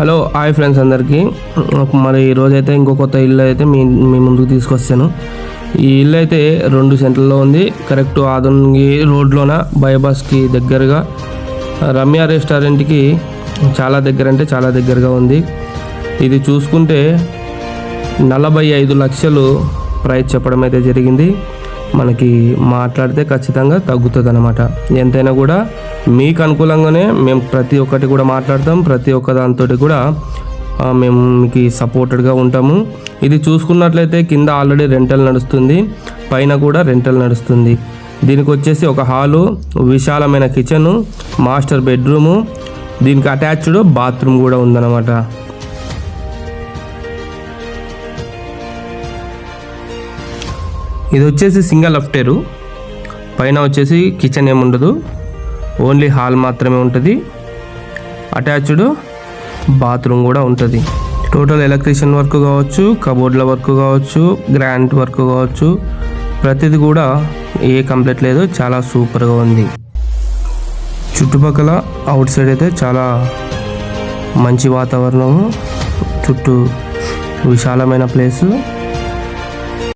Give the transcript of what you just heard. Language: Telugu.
హలో హాయ్ ఫ్రెండ్స్ అందరికీ. మరి ఈరోజైతే ఇంకో కొత్త ఇల్లు అయితే మీ ముందుకు తీసుకొస్తాను. ఈ ఇల్లు అయితే 2 సెంట్లలో ఉంది. కరెక్ట్ ఆదోని రోడ్లోన బైపాస్కి దగ్గరగా రమ్య రెస్టారెంట్కి చాలా దగ్గర అంటే చాలా దగ్గరగా ఉంది. ఇది చూసుకుంటే 45 లక్షలు ప్రైస్ చెప్పడం అయితే జరిగింది. మనకి మాట్లాడితే ఖచ్చితంగా తగ్గుతుంది అన్నమాట. ఎంతైనా కూడా మీకు అనుకూలంగానే మేము ప్రతి ఒక్కటి కూడా మాట్లాడతాం. ప్రతి ఒక్క దాంతో కూడా మేము మీకు సపోర్టెడ్గా ఉంటాము. ఇది చూసుకున్నట్లయితే కింద ఆల్రెడీ రెంటల్ నడుస్తుంది, పైన కూడా రెంటల్ నడుస్తుంది. దీనికి వచ్చేసి ఒక హాలు, విశాలమైన కిచెను, మాస్టర్ బెడ్రూము, దీనికి అటాచ్డ్ బాత్రూమ్ కూడా ఉందన్నమాట. ఇది వచ్చేసి సింగిల్ అప్టేరు, పైన వచ్చేసి కిచెన్ ఏముండదు, ఓన్లీ హాల్ మాత్రమే ఉంటుంది. అటాచ్డ్ బాత్రూమ్ కూడా ఉంటుంది. టోటల్ ఎలక్ట్రీషియన్ వర్క్ కావచ్చు, కబోర్డ్ల వర్క్ కావచ్చు, గ్రాంట్ వర్క్ కావచ్చు, ప్రతిదీ కూడా ఏ కంప్లీట్ లేదు. చాలా సూపర్గా ఉంది. చుట్టుపక్కల అవుట్ సైడ్ అయితే చాలా మంచి వాతావరణము, చుట్టూ విశాలమైన ప్లేసు.